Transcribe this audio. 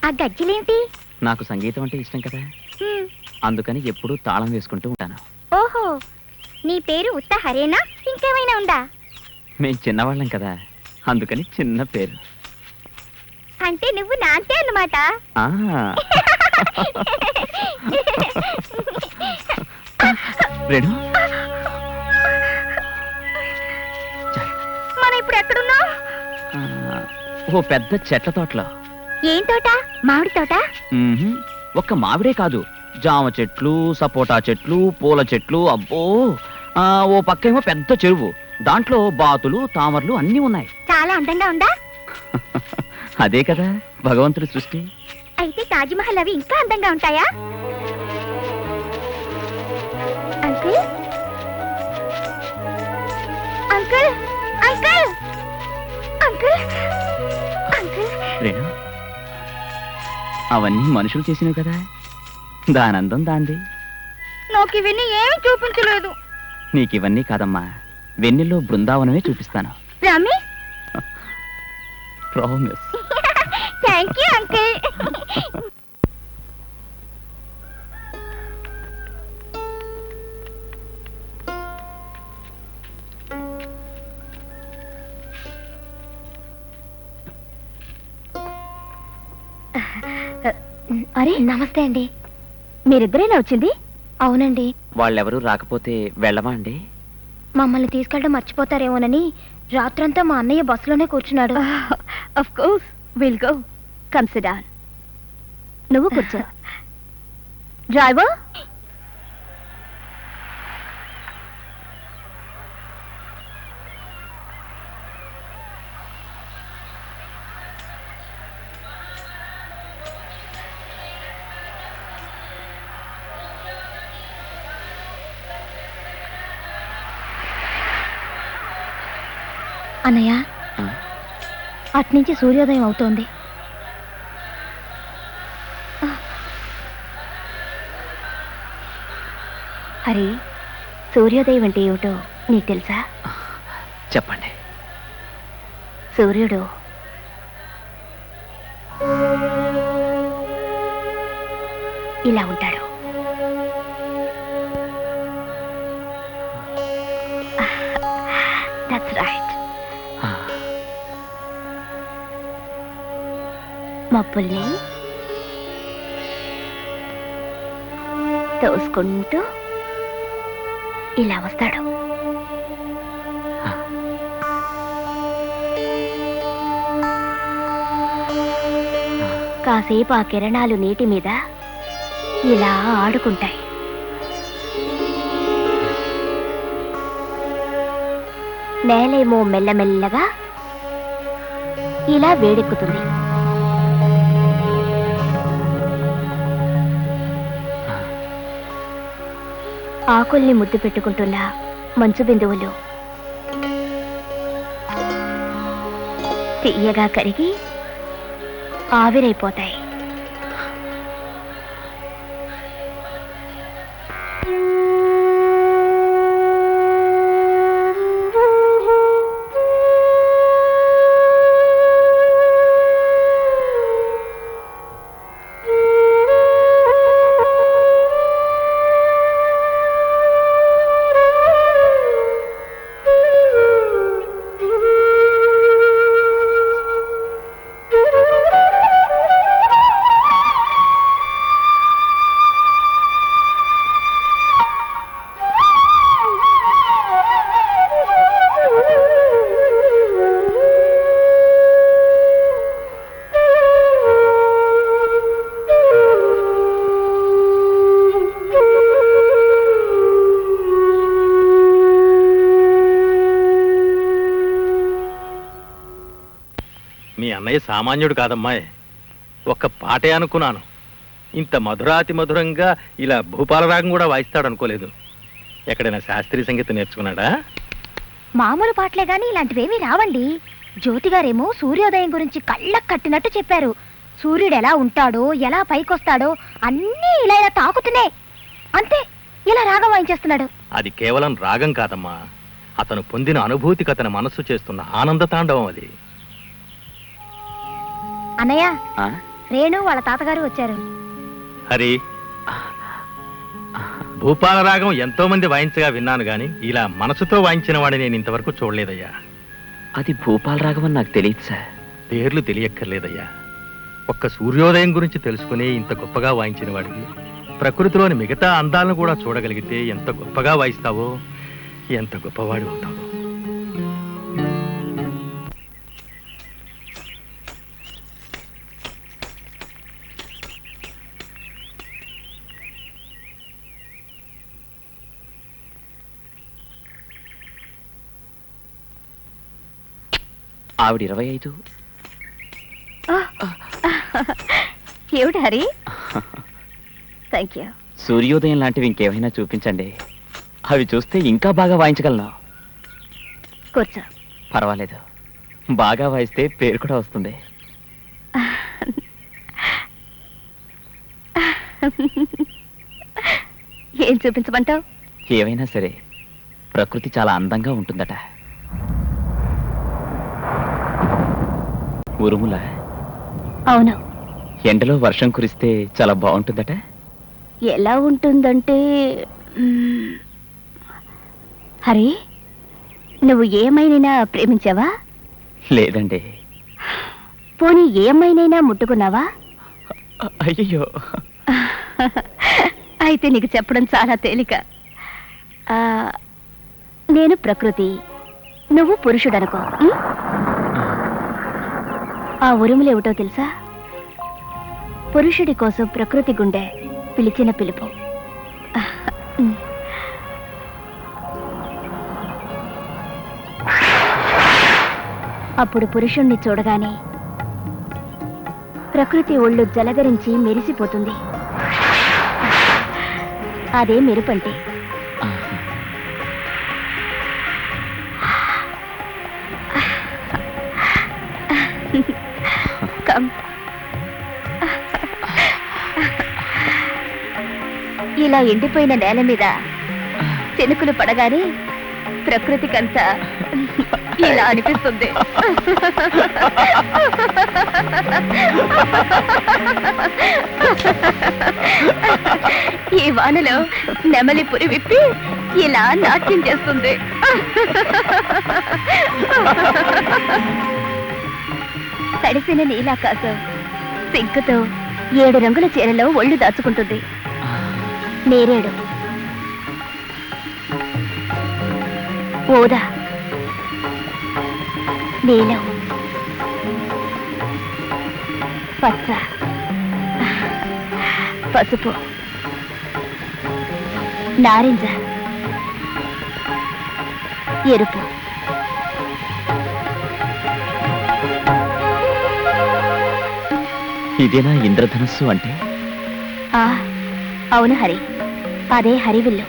ఆ గజ్జలేంటి? నాకు సంగీతం అంటే ఇష్టం కదా, అందుకని ఎప్పుడూ తాళం వేసుకుంటూ ఉంటాను. ఓహో, నీ పేరు ఉత్త హరేనా, ఇంకేమైనా ఉందా? మేం చిన్నవాళ్ళం కదా, అందుకని చిన్న పేరు. అంటే నువ్వు నాంతే అన్నమాట. రేణు, మనం ఇప్పుడు ఎక్కడున్నాం? ఓ పెద్ద చెట్ల తోటలో. ఏం తోట? మామిడి తోట? ఒక్క మామిడే కాదు, జామ చెట్లు, సపోటా చెట్లు, పూల చెట్లు, అబ్బో ఓ పక్కేమో పెద్ద చెరువు, దాంట్లో బాతులు, తామరలు అన్నీ ఉన్నాయి. చాలా అందంగా ఉందా? అదే కదా భగవంతుడి సృష్టి. అయితే తాజ్మహల్ అవి ఇంకా అందంగా ఉంటాయా? Uncle, uncle, uncle, uncle, uncle. Renu, అవన్నీ మనుషులు చేసినవి కదా, దానందం దాంది. నాకు ఇవన్నీ ఏమి చూపించలేదు. నీకివన్నీ కాదమ్మా, వెన్నెల్లో బృందావనమే చూపిస్తాను. Promise? Promise. Thank you uncle. అరే నమస్తే అండి. మీరిద్దరేనా వచ్చింది? అవునండి. వాళ్ళెవరూ రాకపోతే వెళ్ళవా అండి? మమ్మల్ని తీసుకెళ్ళడం మర్చిపోతారేమోనని రాత్రంతా మా అన్నయ్య బస్సులోనే కూర్చున్నాడు. Of course will go. Come SIT down. నువ్వు కూర్చో. డ్రైవర్, అన్నయ్య అట్నుంచి సూర్యోదయం అవుతోంది. హరి, సూర్యోదయం అంటే ఏమిటో నీకు తెలుసా? చెప్పండి. సూర్యుడు ఇలా ఉంటాడు. That's right. మబ్బుల్ని తోసుకుంటూ ఇలా వస్తాడు. కాసేపు ఆ కిరణాలు నీటి మీద ఇలా ఆడుకుంటాయి. నేలేమో మెల్లమెల్లగా ఇలా వేడెక్కుతుంది. ఆకుల్ని ముద్దు పెట్టుకుంటున్న మంచు బిందువులు తీయగా కరిగి ఆవిరైపోతాయి. మీ అన్నయ్య సామాన్యుడు కాదమ్మాయి, ఒక్క పాటే అనుకున్నాను. ఇంత మధురాతి మధురంగా ఇలా భూపాలరాగం కూడా వాయిస్తాడు అనుకోలేదు. ఎక్కడైనా శాస్త్రీయ సంగీతం నేర్చుకున్నాడా? మామూలు పాటలే గాని ఇలాంటివేమీ రావండి. జ్యోతి గారేమో సూర్యోదయం గురించి కళ్ళకు కట్టినట్టు చెప్పారు. సూర్యుడు ఎలా ఉంటాడో, ఎలా పైకొస్తాడో అన్నీ ఇలా ఇలా తాకుతున్నాయి. అంతే, ఇలా రాగం వాయించేస్తున్నాడు. అది కేవలం రాగం కాదమ్మా, అతను పొందిన అనుభూతికి అతని మనస్సు చేస్తున్న ఆనంద తాండవం అది. అన్నయ్య, రేణు వాళ్ళ తాతగారు వచ్చారు. హరి, భూపాల రాగం ఎంతో మంది వాయించగా విన్నాను గాని ఇలా మనసుతో వాయించిన వాడిని నేను ఇంతవరకు చూడలేదయ్యా. అది భూపాల రాగం అని నాకు తెలియదు సార్. పేర్లు తెలియక్కర్లేదయ్యా. ఒక్క సూర్యోదయం గురించి తెలుసుకుని ఇంత గొప్పగా వాయించిన వాడికి ప్రకృతిలోని మిగతా అందాలను కూడా చూడగలిగితే ఎంత గొప్పగా వాయిస్తావో, ఎంత గొప్పవాడు అవుతావో. ఆవిడ 25. ఏమిటి హరి? Thank you. సూర్యోదయం లాంటివి ఇంకేమైనా చూపించండి. అవి చూస్తే ఇంకా బాగా వాయించగలను. కూర్చో. పర్వాలేదు, బాగా వాయిస్తే పేరు కూడా వస్తుంది. ఏం చూపించమంటావు? ఏవైనా సరే, ప్రకృతి చాలా అందంగా ఉంటుందట. ఉరుముల, అవును. ఎండలో వర్షం కురిస్తే చాలా బాగుంటుందట. ఎలా ఉంటుందంటే, హరి, నువ్వు ఏమైనా ప్రేమించావా? లేదండి. పోనీ ఏమైనా ముట్టుకున్నావా? అయ్యో, అయితే నీకు చెప్పడం చాలా తేలిక. నేను ప్రకృతి, నువ్వు పురుషుడనుకో. ఆ ఉరుములేమిటో తెలుసా? పురుషుడి కోసం ప్రకృతి గుండె పిలిచిన పిలుపు. అప్పుడు పురుషుణ్ణి చూడగానే ప్రకృతి ఒళ్ళు జలధరించి మెరిసిపోతుంది. అదే మెరుపంటే. ఇలా ఎండిపోయిన నేల మీద చెనుకులు పడగానే ప్రకృతికంతా ఇలా అనిపిస్తుంది. ఈ వానలో నెమలి పురి విప్పి ఇలా నాట్యం చేస్తుంది. తడిసిన నీలాకాశం సిగ్గుతో 7 రంగుల చీరలో ఒళ్ళు దాచుకుంటుంది. నేరేడు, ఊదా, నీలం, పచ్చ, పసుపు, నారింజ, ఎరుపు. ఇదేనా ఇంద్రధనస్సు అంటే? అవును హరి, అదే హరివిల్లు.